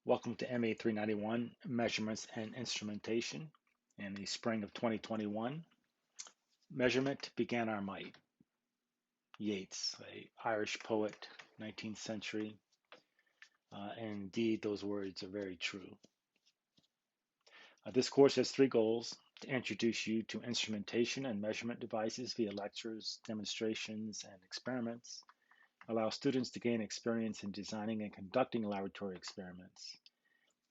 Welcome to MA 391, Measurements and Instrumentation. In the spring of 2021, measurement began our might. Yeats, a Irish poet, 19th century, and indeed those words are very true. This course has three goals: to introduce you to instrumentation and measurement devices via lectures, demonstrations, and experiments, allow students to gain experience in designing and conducting laboratory experiments,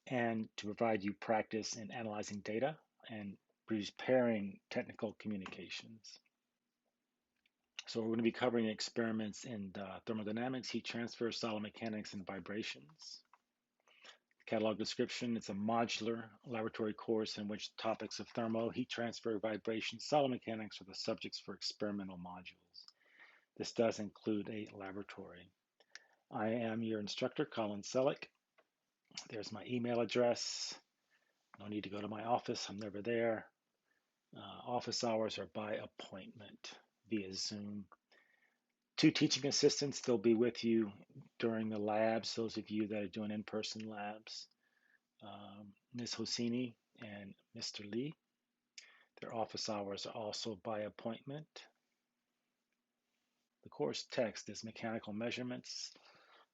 and to provide you practice in analyzing data and preparing technical communications. So we're going to be covering experiments in thermodynamics, heat transfer, solid mechanics, and vibrations. Catalog description: it's a modular laboratory course in which topics of thermo, heat transfer, vibration, solid mechanics are the subjects for experimental modules. This does include a laboratory. I am your instructor, Colin Selleck. There's my email address. No need to go to my office, I'm never there. Office hours are by appointment via Zoom. Two teaching assistants, they'll be with you during the labs, those of you that are doing in-person labs. Ms. Hosini and Mr. Lee. Their office hours are also by appointment. The course text is Mechanical Measurements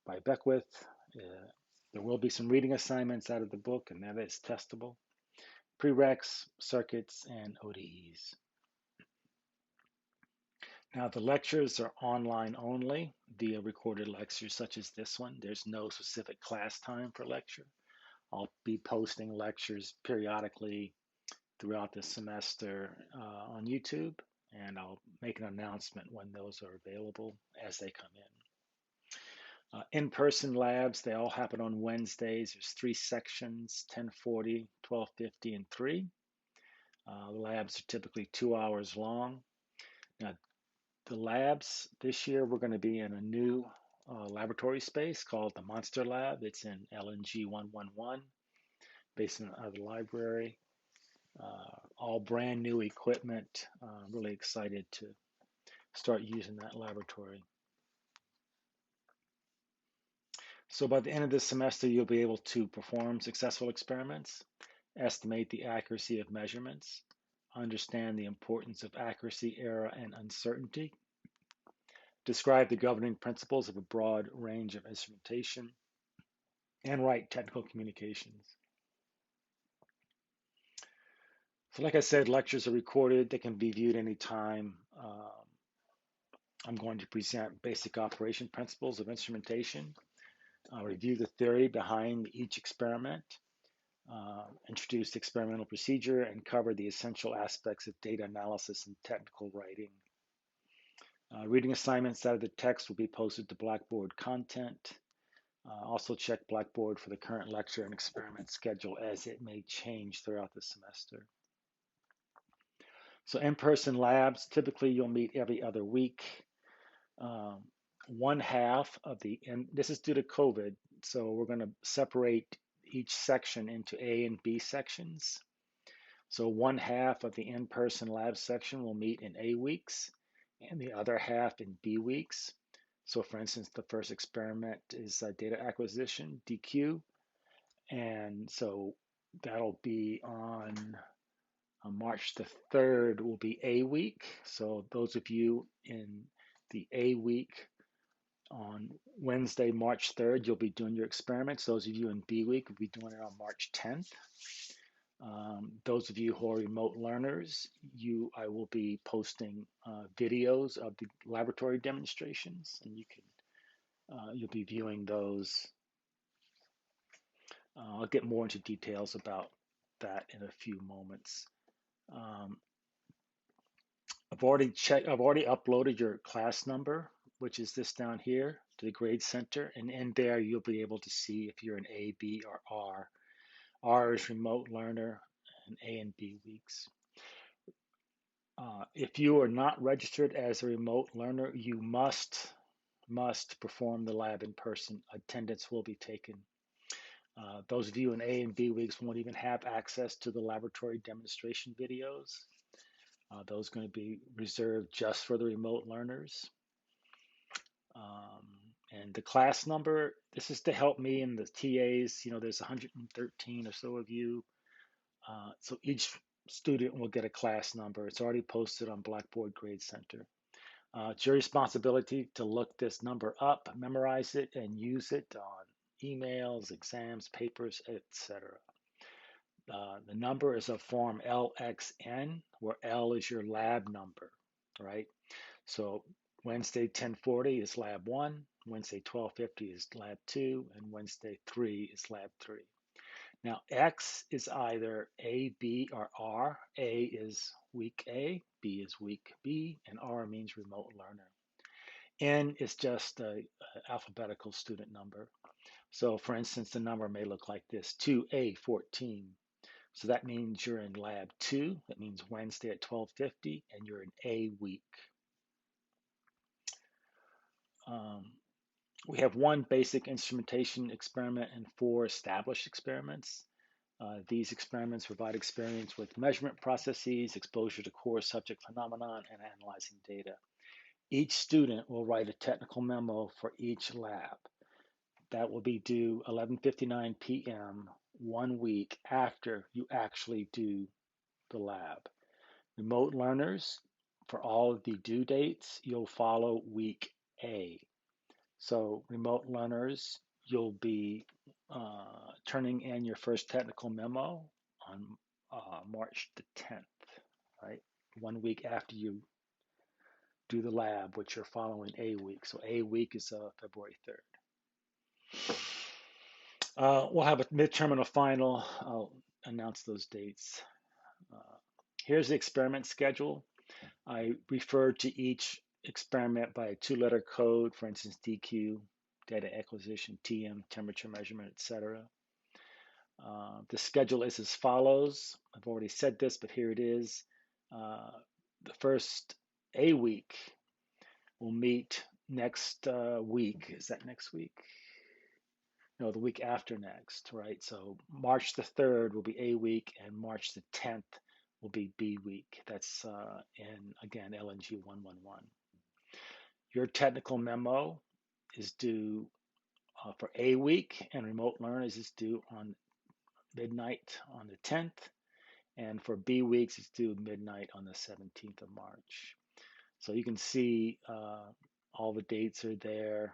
by Beckwith. There will be some reading assignments out of the book, and that is testable. Prereqs, circuits, and ODEs. Now, the lectures are online only via recorded lectures such as this one. There's no specific class time for lecture. I'll be posting lectures periodically throughout the semester on YouTube, and I'll make an announcement when those are available as they come in. In-person labs, they all happen on Wednesdays. There's three sections: 1040, 1250, and 3. The labs are typically 2 hours long. Now, the labs this year, we're going to be in a new laboratory space called the Monster Lab. It's in LNG 111, based in the library. All brand new equipment. Really excited to start using that laboratory. So by the end of this semester, you'll be able to perform successful experiments, estimate the accuracy of measurements, understand the importance of accuracy, error, and uncertainty, describe the governing principles of a broad range of instrumentation, and write technical communications. So like I said, lectures are recorded. They can be viewed anytime. I'm going to present basic operation principles of instrumentation, review the theory behind each experiment, introduce the experimental procedure, and cover the essential aspects of data analysis and technical writing. Reading assignments out of the text will be posted to Blackboard content. Also check Blackboard for the current lecture and experiment schedule, as it may change throughout the semester. So in-person labs, typically you'll meet every other week. One half of this is due to COVID, so we're going to separate each section into A and B sections. So one half of the in-person lab section will meet in A weeks and the other half in B weeks. So for instance, the first experiment is data acquisition, DQ. And so that'll be on March the 3rd will be A week. So those of you in the A week, on Wednesday, March 3rd, you'll be doing your experiments. Those of you in B week will be doing it on March 10th. Those of you who are remote learners, I will be posting videos of the laboratory demonstrations, and you'll be viewing those. I'll get more into details about that in a few moments. I've already uploaded your class number, which is this down here, to the Grade Center, and in there you'll be able to see if you're an A, B, or R. R is remote learner, and A and B weeks. If you are not registered as a remote learner, you must perform the lab in person. Attendance will be taken. Those of you in A and B weeks won't even have access to the laboratory demonstration videos. Those are going to be reserved just for the remote learners. And the class number, this is to help me and the TAs. There's 113 or so of you. So each student will get a class number. It's already posted on Blackboard Grade Center. It's your responsibility to look this number up, memorize it, and use it on emails, exams, papers, etc. The number is a form LXN, where L is your lab number, right? So Wednesday 1040 is lab 1, Wednesday 1250 is lab 2, and Wednesday 3 is lab 3. Now X is either A, B, or R. A is week A, B is week B, and R means remote learner. N is just an alphabetical student number. So for instance, the number may look like this, 2A14. So that means you're in lab 2. That means Wednesday at 1250, and you're in A week. We have one basic instrumentation experiment and 4 established experiments. These experiments provide experience with measurement processes, exposure to core subject phenomenon, and analyzing data. Each student will write a technical memo for each lab. That will be due 11:59 p.m. 1 week after you actually do the lab. Remote learners, for all of the due dates, you'll follow week A. So remote learners, you'll be turning in your first technical memo on March the 10th, right? 1 week after you do the lab, which you're following A week. So A week is February 3rd. We'll have a midterm and a final. I'll announce those dates. Here's the experiment schedule. I referred to each experiment by a 2-letter code, for instance, DQ, data acquisition, TM, temperature measurement, etc. The schedule is as follows. I've already said this, but here it is. The first A week will meet next week. Is that next week? No, the week after next, right? So March the 3rd will be A week, and March the 10th will be B week. That's in, again, LNG 111. Your technical memo is due for A week, and remote learners is due on midnight on the 10th, and for B weeks it's due midnight on the 17th of March. So you can see all the dates are there.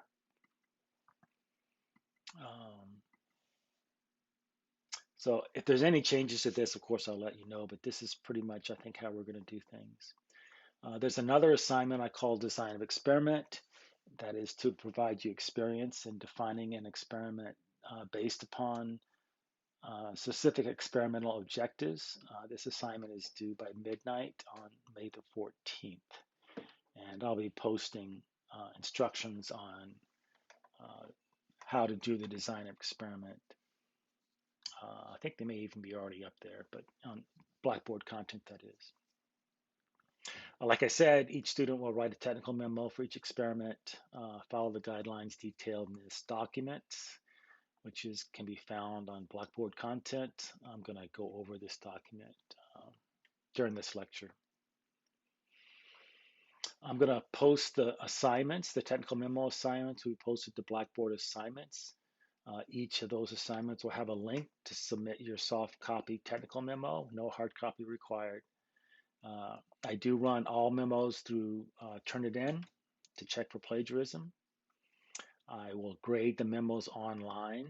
So if there's any changes to this, of course, I'll let you know, but this is pretty much, I think, how we're going to do things. There's another assignment I call design of experiment. That is to provide you experience in defining an experiment based upon specific experimental objectives. This assignment is due by midnight on May the 14th. And I'll be posting instructions on how to do the design of experiment. I think they may even be already up there, but on Blackboard content, that is. Like I said, each student will write a technical memo for each experiment, follow the guidelines detailed in this document, which can be found on Blackboard content. I'm going to go over this document during this lecture. I'm going to post the assignments, the technical memo assignments. We posted the Blackboard assignments. Each of those assignments will have a link to submit your soft copy technical memo, no hard copy required. I do run all memos through Turnitin to check for plagiarism. I will grade the memos online,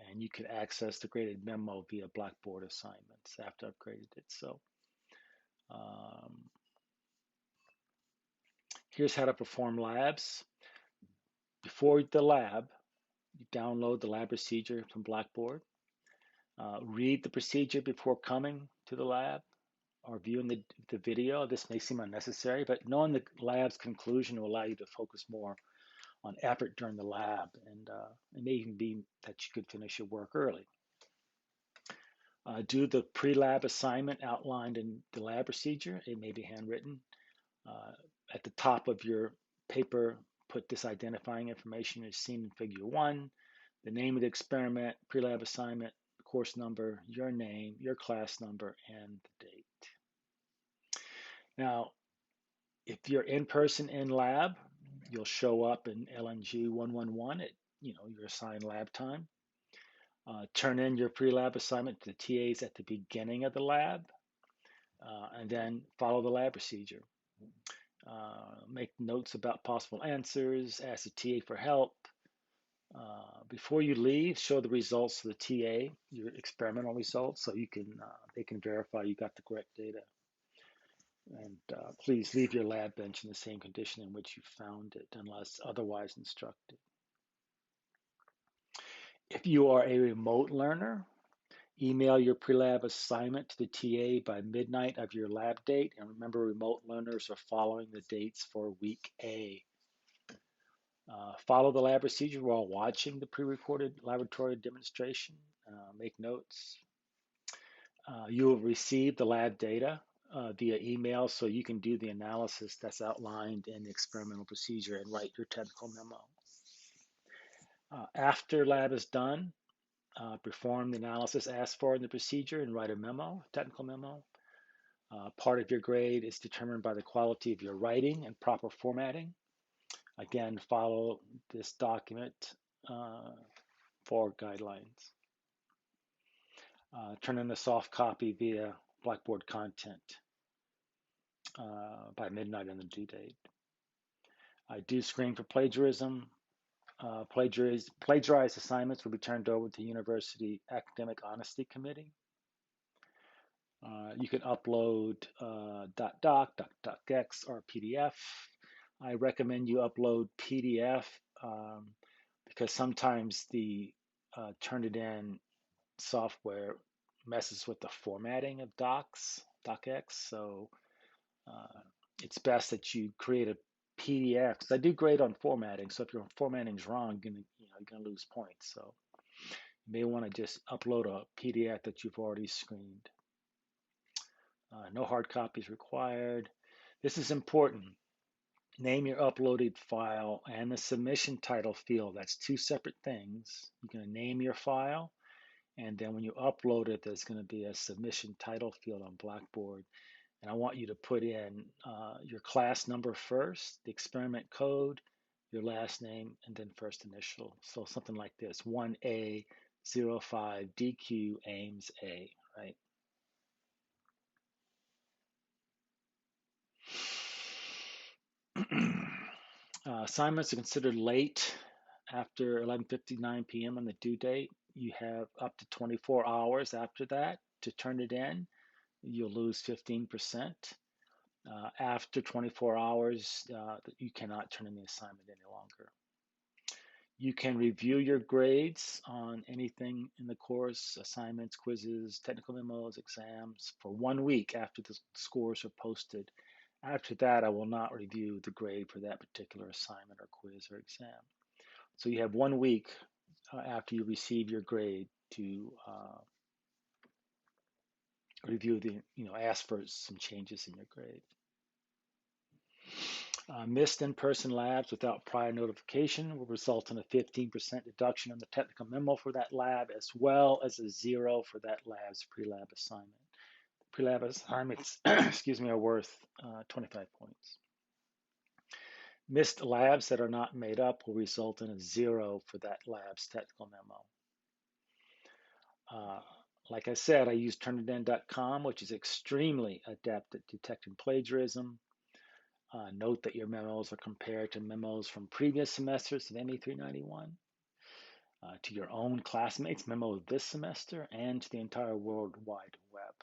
and you can access the graded memo via Blackboard assignments after I've graded it. So here's how to perform labs. Before the lab, you download the lab procedure from Blackboard. Read the procedure before coming to the lab or viewing the video. This may seem unnecessary, but knowing the lab's conclusion will allow you to focus more on effort during the lab, and it may even be that you could finish your work early. Do the pre-lab assignment outlined in the lab procedure. It may be handwritten. At the top of your paper, put this identifying information as seen in Figure 1, the name of the experiment, pre-lab assignment, course number, your name, your class number, and the date. Now, if you're in person in lab, You'll show up in LNG 111 at your assigned lab time. Turn in your pre-lab assignment to the TAs at the beginning of the lab, and then follow the lab procedure. Make notes about possible answers, ask the TA for help. Before you leave, show the results to the TA, your experimental results, so they can verify you got the correct data. And please leave your lab bench in the same condition in which you found it, unless otherwise instructed. If you are a remote learner, email your pre-lab assignment to the TA by midnight of your lab date. And remember, remote learners are following the dates for week A. Follow the lab procedure while watching the pre-recorded laboratory demonstration. Make notes. You will receive the lab data via email so you can do the analysis that's outlined in the experimental procedure and write your technical memo. After lab is done, perform the analysis asked for in the procedure and write a memo, technical memo. Part of your grade is determined by the quality of your writing and proper formatting. Again, follow this document for guidelines. Turn in a soft copy via Blackboard content by midnight on the due date. I do screen for plagiarism. Plagiarized assignments will be turned over to the University Academic Honesty Committee. You can upload .doc, .docx, or PDF. I recommend you upload PDF because sometimes the Turnitin software messes with the formatting of docx. So it's best that you create a PDF. Because I do grade on formatting. So if your formatting is wrong, you're gonna lose points. So you may want to just upload a PDF that you've already screened. No hard copies required. This is important. Name your uploaded file and the submission title field. That's two separate things. You're going to name your file, and then when you upload it, there's going to be a submission title field on Blackboard. And I want you to put in your class number first, the experiment code, your last name, and then first initial. So something like this, 1A05 DQ Ames A, right? Assignments are considered late after 11:59 p.m. on the due date. You have up to 24 hours after that to turn it in. You'll lose 15%. After 24 hours, you cannot turn in the assignment any longer. You can review your grades on anything in the course, assignments, quizzes, technical memos, exams, for 1 week after the scores are posted. After that, I will not review the grade for that particular assignment or quiz or exam. So you have 1 week after you receive your grade to review ask for some changes in your grade. Missed in-person labs without prior notification will result in a 15% deduction on the technical memo for that lab, as well as a 0 for that lab's pre-lab assignment. Pre-lab assignments, excuse me, are worth 25 points. Missed labs that are not made up will result in a 0 for that lab's technical memo. Like I said, I use Turnitin.com, which is extremely adept at detecting plagiarism. Note that your memos are compared to memos from previous semesters of ME 391, to your own classmates' memo this semester, and to the entire World Wide Web.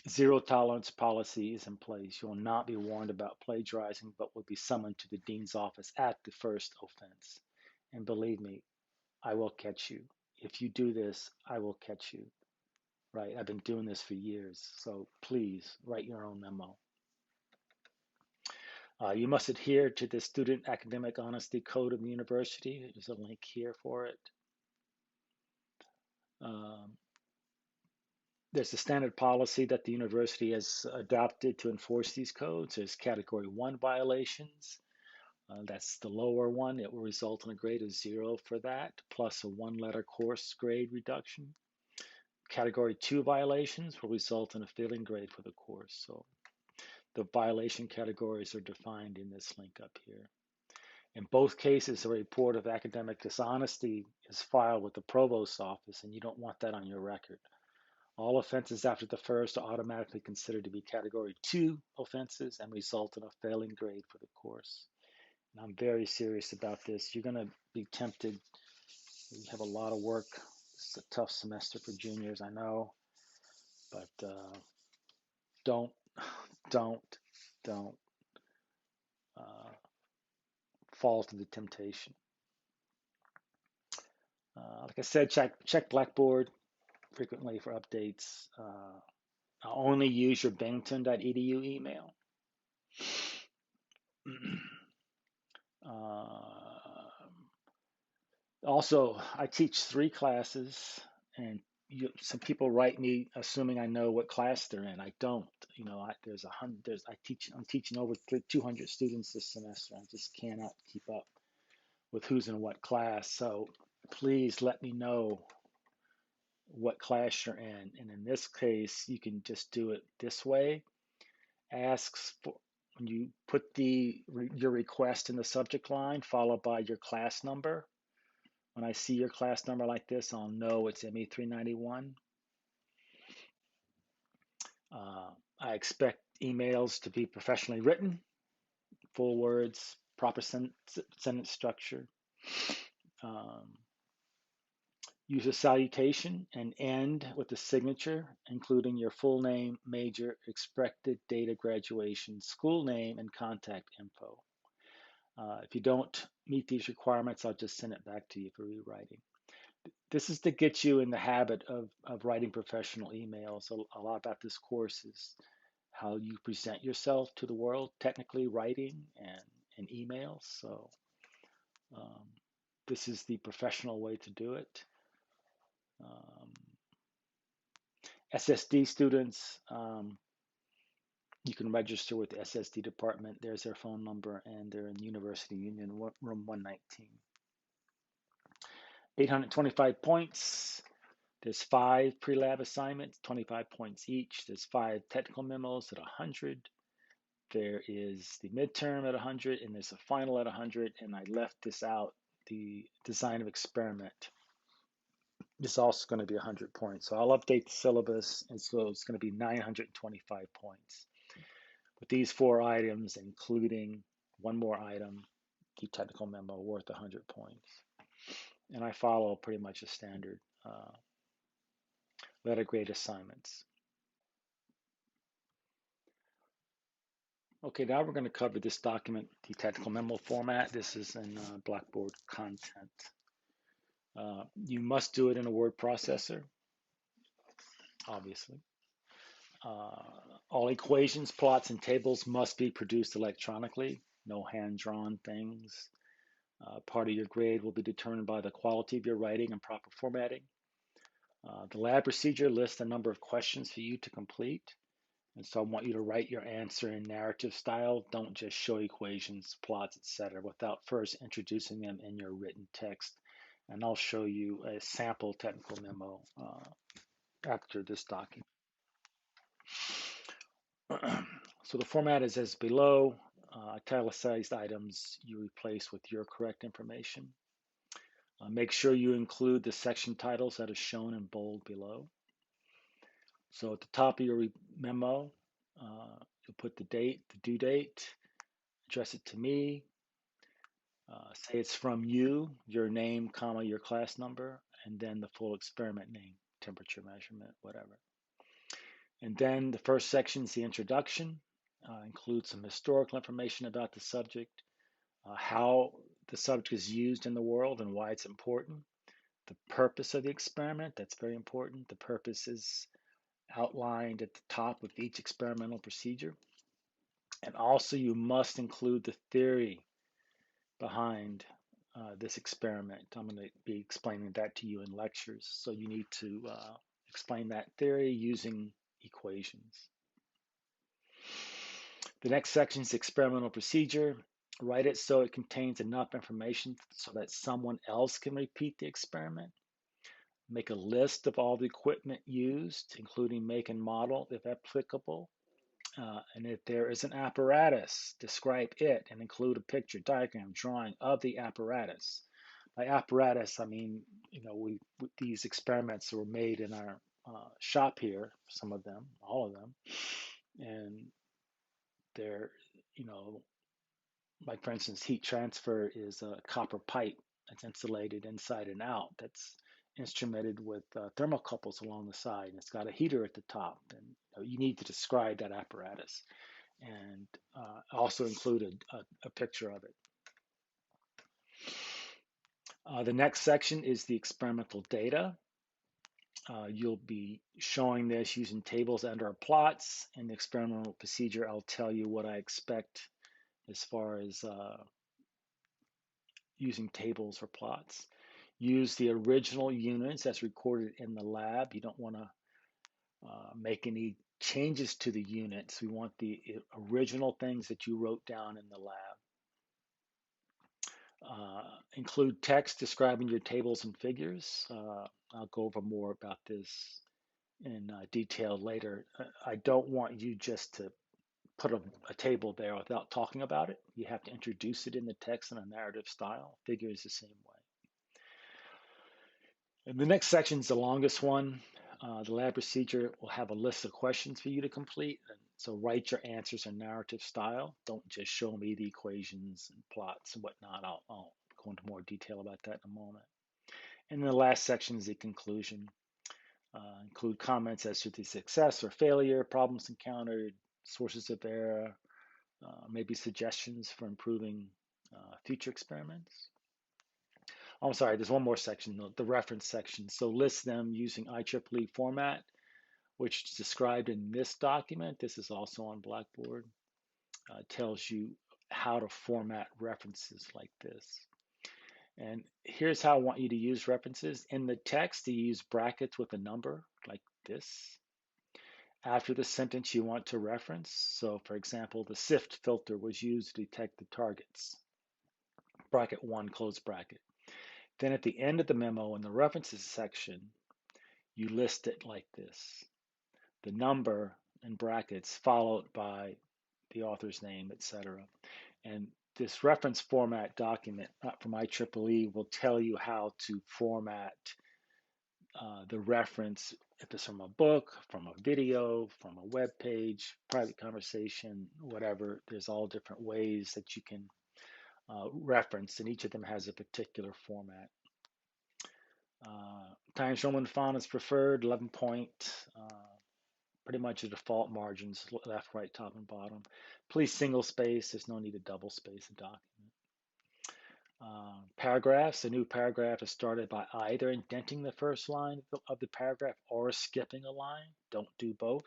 Zero tolerance policy is in place. You will not be warned about plagiarizing, but will be summoned to the dean's office at the first offense. And believe me, I will catch you. If you do this, I will catch you. Right? I've been doing this for years, so please write your own memo. You must adhere to the Student Academic Honesty Code of the university. There's a link here for it. There's a standard policy that the university has adopted to enforce these codes. There's Category 1 violations. That's the lower one. It will result in a grade of 0 for that, plus a 1-letter course grade reduction. Category 2 violations will result in a failing grade for the course. So The violation categories are defined in this link up here. In both cases, a report of academic dishonesty is filed with the provost's office, and you don't want that on your record. All offenses after the first are automatically considered to be Category 2 offenses and result in a failing grade for the course. And I'm very serious about this. You're going to be tempted. You have a lot of work. It's a tough semester for juniors, I know, but don't, don't, don't uh, fall to the temptation. Like I said, check Blackboard frequently for updates. Only use your binghamton.edu email. Also, I teach 3 classes, and some people write me assuming I know what class they're in. I don't. I'm teaching over 200 students this semester. I just cannot keep up with who's in what class. So please let me know what class you're in. And in this case, you can just do it this way. Asks for when you put your request in the subject line, followed by your class number. When I see your class number like this, I'll know it's ME391. I expect emails to be professionally written, full words, proper sentence structure. Use a salutation and end with a signature, including your full name, major, expected date of graduation, school name, and contact info. If you don't meet these requirements, I'll just send it back to you for rewriting. This is to get you in the habit of writing professional emails. A lot about this course is how you present yourself to the world, technically writing and emails. So this is the professional way to do it. SSD students, you can register with the SSD department. There's their phone number, and they're in University Union, room 119. 825 points. There's 5 pre-lab assignments, 25 points each. There's 5 technical memos at 100. There is the midterm at 100, and there's a final at 100, and I left this out, the design of experiment. This is also going to be 100 points. So I'll update the syllabus, and so it's going to be 925 points. With these 4 items, including one more item, the technical memo worth 100 points. And I follow pretty much a standard letter grade assignments. Okay, now we're going to cover this document, the technical memo format. This is in Blackboard content. You must do it in a word processor, obviously. All equations, plots, and tables must be produced electronically, no hand-drawn things. Part of your grade will be determined by the quality of your writing and proper formatting. The lab procedure lists a number of questions for you to complete. And so I want you to write your answer in narrative style. Don't just show equations, plots, etc., without first introducing them in your written text. And I'll show you a sample technical memo after this document. So the format is as below. Italicized items you replace with your correct information. Make sure you include the section titles that are shown in bold below. So at the top of your memo, you'll put the date, the due date, address it to me, say it's from you, your name, comma, your class number, and then the full experiment name, temperature measurement, whatever. And then the first section is the introduction, includes some historical information about the subject, how the subject is used in the world and why it's important, the purpose of the experiment, that's very important. The purpose is outlined at the top of each experimental procedure. And also you must include the theory behind this experiment. I'm going to be explaining that to you in lectures. So you need to explain that theory using equations. The next section is experimental procedure. Write it so it contains enough information so that someone else can repeat the experiment. Make a list of all the equipment used, including make and model if applicable, And if there is an apparatus, describe it and include a picture, diagram, drawing of the apparatus. By apparatus, I mean, these experiments were made in our shop here, some of them, all of them, and they're, you know, like for instance, heat transfer is a copper pipe that's insulated inside and out. That's instrumented with thermocouples along the side, and it's got a heater at the top. And you need to describe that apparatus, and also include a picture of it. The next section is the experimental data. You'll be showing this using tables and or plots. In the experimental procedure, I'll tell you what I expect as far as using tables or plots. Use the original units as recorded in the lab. You don't want to make any changes to the units. We want the original things that you wrote down in the lab. Include text describing your tables and figures. I'll go over more about this in detail later. I don't want you just to put a table there without talking about it. You have to introduce it in the text in a narrative style. Figure is the same way. And the next section is the longest one. The lab procedure will have a list of questions for you to complete. And so write your answers in narrative style. Don't just show me the equations and plots and whatnot. I'll go into more detail about that in a moment. And then the last section is the conclusion. Include comments as to the success or failure, problems encountered, sources of error, maybe suggestions for improving future experiments. Oh, I'm sorry, there's one more section, the reference section. So list them using IEEE format, which is described in this document. This is also on Blackboard. Tells you how to format references like this. And here's how I want you to use references. In the text, you use brackets with a number like this. After the sentence you want to reference. So for example, the SIFT filter was used to detect the targets. Bracket 1, close bracket. Then at the end of the memo in the references section, you list it like this. The number in brackets followed by the author's name, etc. And this reference format document from IEEE will tell you how to format the reference, if it's from a book, from a video, from a web page, private conversation, whatever. There's all different ways that you can reference, and each of them has a particular format. Times Roman font is preferred, 11 point, pretty much the default margins, left, right, top, and bottom. Please single space, there's no need to double space a document. Paragraphs, a new paragraph is started by either indenting the first line of the paragraph or skipping a line. Don't do both.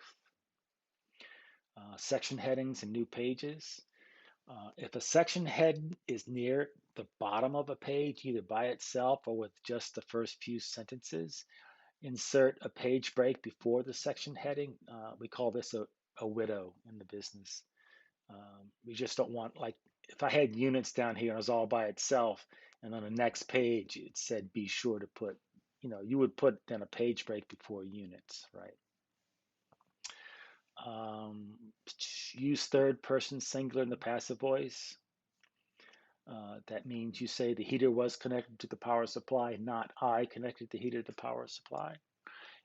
Section headings and new pages. If a section head is near the bottom of a page, either by itself or with just the first few sentences, insert a page break before the section heading. We call this a widow in the business. We just don't want, like, if I had units down here and it was all by itself, and on the next page it said be sure to put, you would put then a page break before units, right? Use third person singular in the passive voice. That means you say the heater was connected to the power supply, not I connected the heater to the power supply.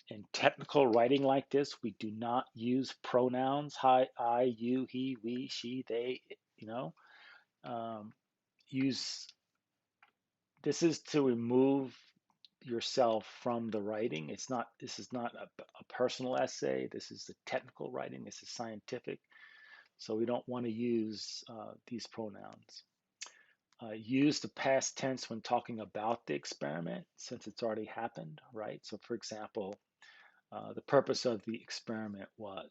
In technical writing like this, we do not use pronouns, I, you, he, we, she, they, this is to remove yourself from the writing. This is not a personal essay. This is the technical writing. This is scientific. So we don't want to use these pronouns. Use the past tense when talking about the experiment since it's already happened, right? So for example, the purpose of the experiment was,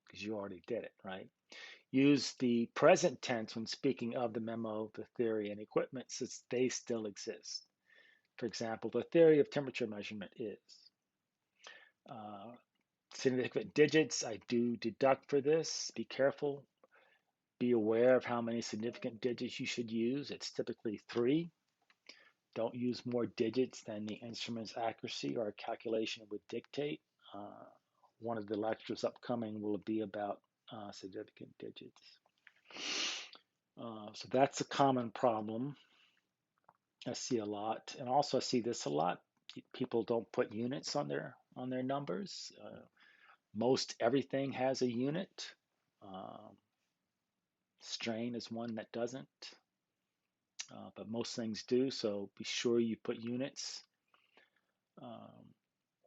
because you already did it, right? Use the present tense when speaking of the memo, the theory, and equipment since they still exist. For example, the theory of temperature measurement is significant digits. I do deduct for this. Be careful. Be aware of how many significant digits you should use. It's typically 3. Don't use more digits than the instrument's accuracy or calculation would dictate. One of the lectures upcoming will be about significant digits. So that's a common problem I see a lot, and also I see this a lot. People don't put units on their numbers. Most everything has a unit. Um, strain is one that doesn't, but most things do. So be sure you put units. Um,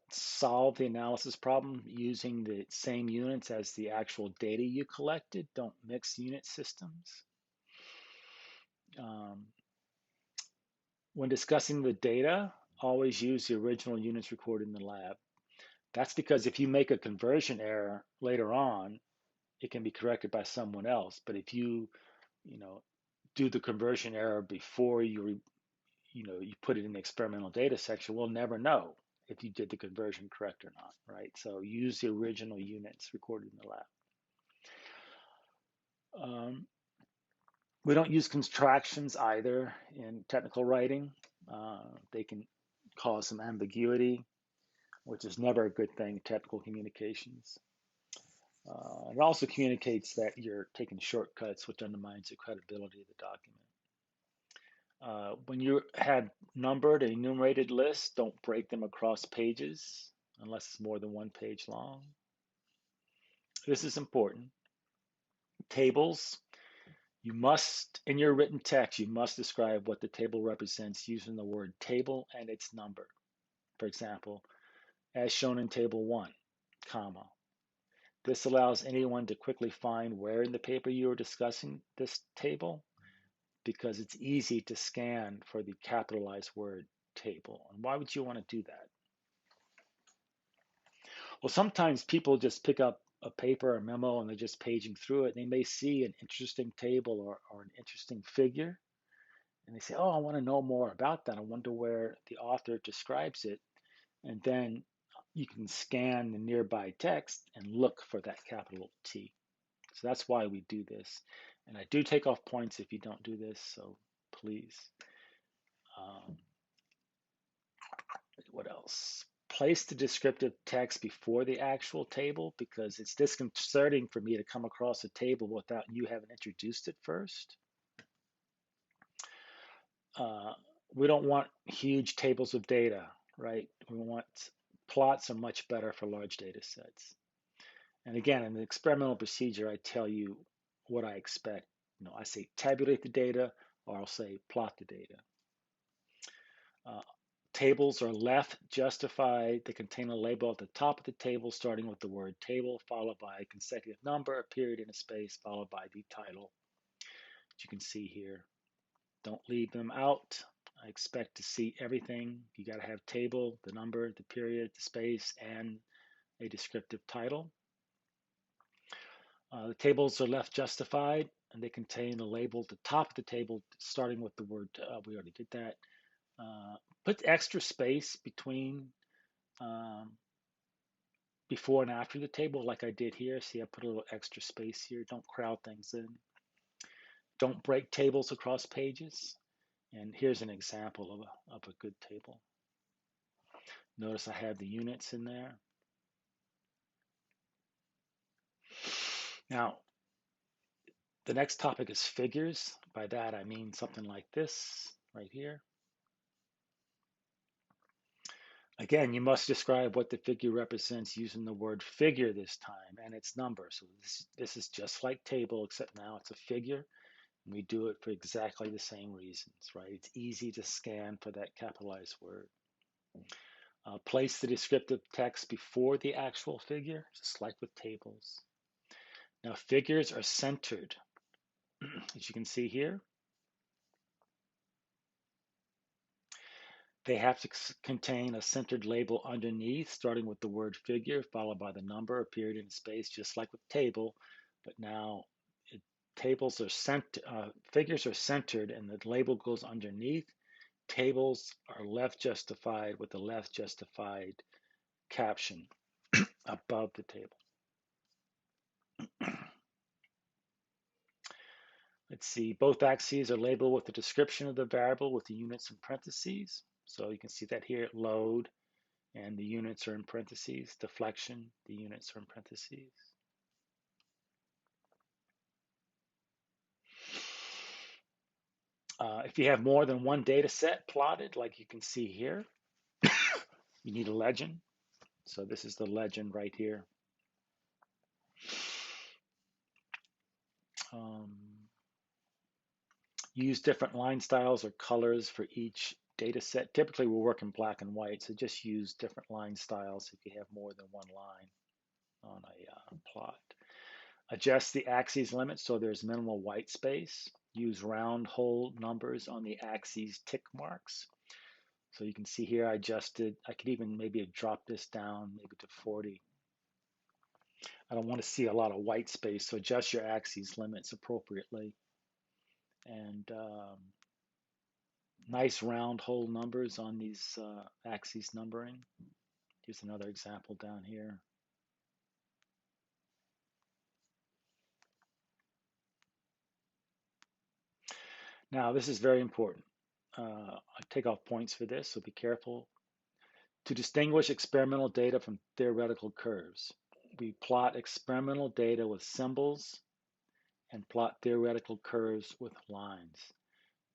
solve the analysis problem using the same units as the actual data you collected. Don't mix unit systems. Um, when discussing the data, always use the original units recorded in the lab. That's because if you make a conversion error later on, it can be corrected by someone else. But if you know, do the conversion error before you put it in the experimental data section, we'll never know if you did the conversion correct or not, right? So use the original units recorded in the lab. We don't use contractions either in technical writing. They can cause some ambiguity, which is never a good thing in technical communications. It also communicates that you're taking shortcuts, which undermines the credibility of the document. When you have numbered and enumerated lists, don't break them across pages unless it's more than one page long. This is important. Tables, in your written text, you must describe what the table represents using the word table and its number. For example, as shown in table 1, comma. This allows anyone to quickly find where in the paper you are discussing this table because it's easy to scan for the capitalized word table. And why would you want to do that? Well, sometimes people just pick up a paper or memo and they're just paging through it. And they may see an interesting table or an interesting figure. And they say, oh, I want to know more about that. I wonder where the author describes it. And then you can scan the nearby text and look for that capital T. So that's why we do this. And I do take off points if you don't do this, so please. What else? Place the descriptive text before the actual table because it's disconcerting for me to come across a table without you having introduced it first. Uh, we don't want huge tables of data, right? We want plots are much better for large data sets. And again, in the experimental procedure, I tell you what I expect. I say tabulate the data, or I'll say plot the data. Tables are left justified. They contain a label at the top of the table, starting with the word table, followed by a consecutive number, a period, and a space, followed by the title, which you can see here. Don't leave them out. I expect to see everything. You got to have table, the number, the period, the space, and a descriptive title. The tables are left justified, and they contain a label at the top of the table, starting with the word, we already did that. Put extra space between before and after the table like I did here. See, I put a little extra space here. Don't crowd things in. Don't break tables across pages. And here's an example of a good table. Notice I have the units in there. Now, the next topic is figures. By that, I mean something like this right here. Again, you must describe what the figure represents using the word figure this time and its number. So this is just like table, except now it's a figure. And we do it for exactly the same reasons, right? It's easy to scan for that capitalized word. Place the descriptive text before the actual figure, just like with tables. Now, figures are centered, as you can see here. They have to contain a centered label underneath, starting with the word figure, followed by the number, a period, and space, just like with table. But now figures are centered, and the label goes underneath. Tables are left justified with the left justified caption above the table. Let's see, both axes are labeled with the description of the variable with the units in parentheses. So you can see that here, load, and the units are in parentheses. Deflection, the units are in parentheses. If you have more than one data set plotted, like you can see here, you need a legend. So this is the legend right here. Um, use different line styles or colors for each data set. Typically, we'll work in black and white, so just use different line styles if you have more than one line on a plot. Adjust the axes limit so there's minimal white space. Use round hole numbers on the axes tick marks. So you can see here I adjusted, I could even maybe drop this down maybe to 40. I don't want to see a lot of white space, so adjust your axes limits appropriately. And nice round hole numbers on these axes numbering. Here's another example down here. Now, this is very important. I take off points for this, so be careful. To distinguish experimental data from theoretical curves, we plot experimental data with symbols and plot theoretical curves with lines.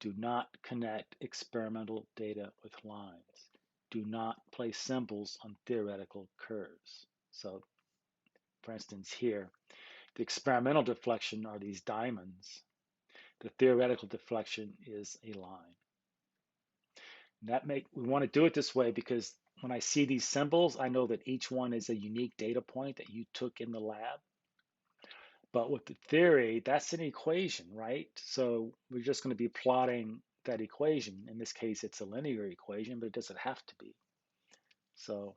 Do not connect experimental data with lines. Do not place symbols on theoretical curves. So, for instance, here, the experimental deflection are these diamonds. The theoretical deflection is a line. We want to do it this way because when I see these symbols, I know that each one is a unique data point that you took in the lab. But with the theory, that's an equation, right? So we're just going to be plotting that equation. In this case, it's a linear equation, but it doesn't have to be. So,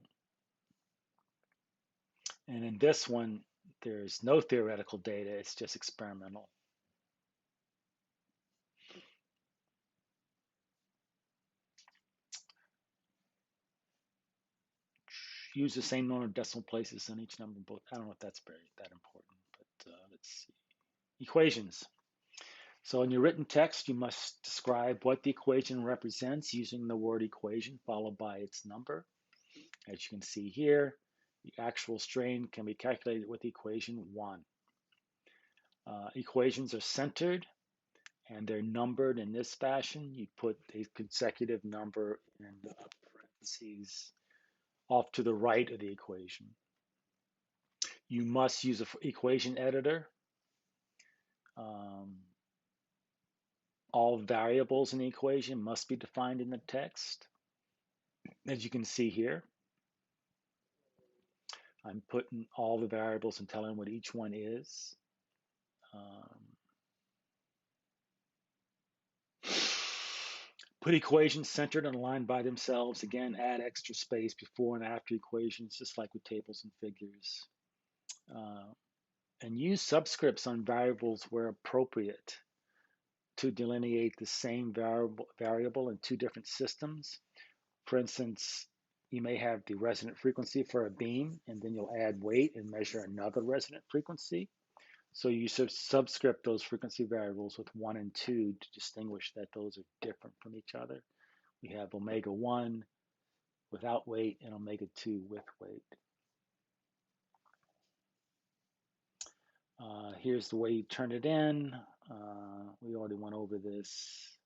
and in this one, there's no theoretical data, it's just experimental. Use the same number of decimal places in each number, but I don't know if that's that important, but let's see. Equations. So in your written text, you must describe what the equation represents using the word equation followed by its number. As you can see here, the actual strain can be calculated with equation 1. Equations are centered and they're numbered in this fashion. You put a consecutive number in the parentheses off to the right of the equation. You must use an equation editor. All variables in the equation must be defined in the text. As you can see here, I'm putting all the variables and telling what each one is. Put equations centered and aligned by themselves. Again, add extra space before and after equations, just like with tables and figures. And use subscripts on variables where appropriate to delineate the same variable in two different systems. For instance, you may have the resonant frequency for a beam, and then you'll add weight and measure another resonant frequency. So you subscript those frequency variables with 1 and 2 to distinguish that those are different from each other. We have omega 1 without weight and omega 2 with weight. Here's the way you turn it in. We already went over this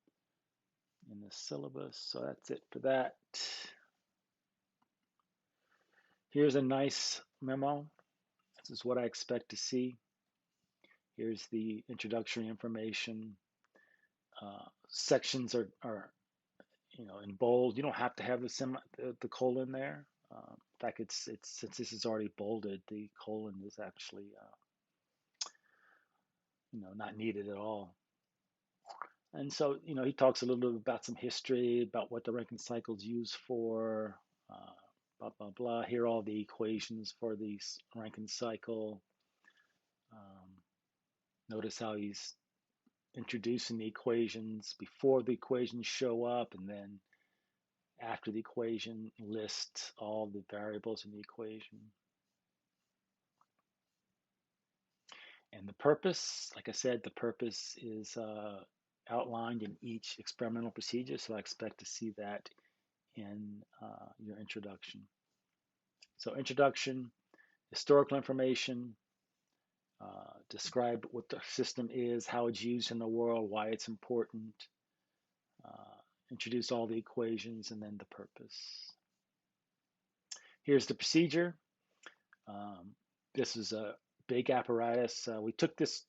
in the syllabus, so that's it for that. Here's a nice memo. This is what I expect to see. Here's the introductory information. Sections are in bold. You don't have to have the colon there. In fact, it's since this is already bolded, the colon is actually not needed at all. And so he talks a little bit about some history, about what the Rankine cycle is used for, blah blah blah. Here are all the equations for the Rankine cycle. Notice how he's introducing the equations before the equations show up, and then after the equation lists all the variables in the equation. And the purpose, like I said, the purpose is outlined in each experimental procedure, so I expect to see that in your introduction. So introduction, historical information, describe what the system is, how it's used in the world, why it's important, introduce all the equations, and then the purpose. Here's the procedure. Um, this is a big apparatus. We took this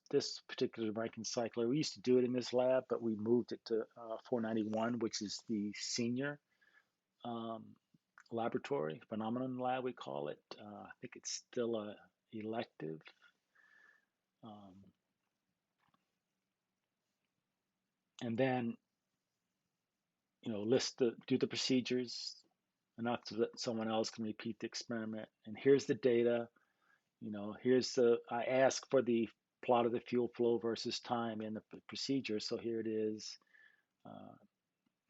particular Rankin cycler. We used to do it in this lab, but we moved it to 491, which is the senior um, laboratory, phenomenon lab we call it. I think it's still a elective. Um, and then, do the procedures enough so that someone else can repeat the experiment. And here's the data. I ask for the plot of the fuel flow versus time in the procedure. So here it is. Uh,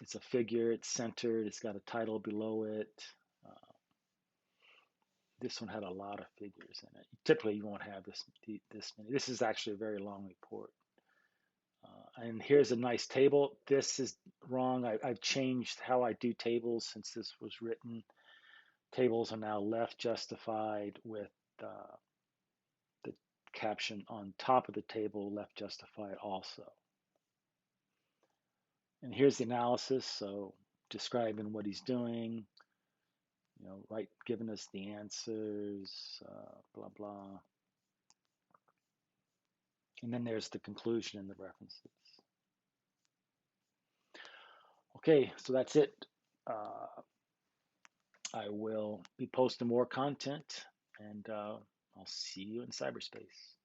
it's a figure, it's centered, it's got a title below it. Uh, this one had a lot of figures in it. Typically, you won't have this many. This is actually a very long report. And here's a nice table. This is wrong. I've changed how I do tables since this was written. Tables are now left justified with the caption on top of the table, left justified also. And here's the analysis. So describing what he's doing, right, giving us the answers, blah, blah. And then there's the conclusion and the references. Okay, so that's it. I will be posting more content, and I'll see you in cyberspace.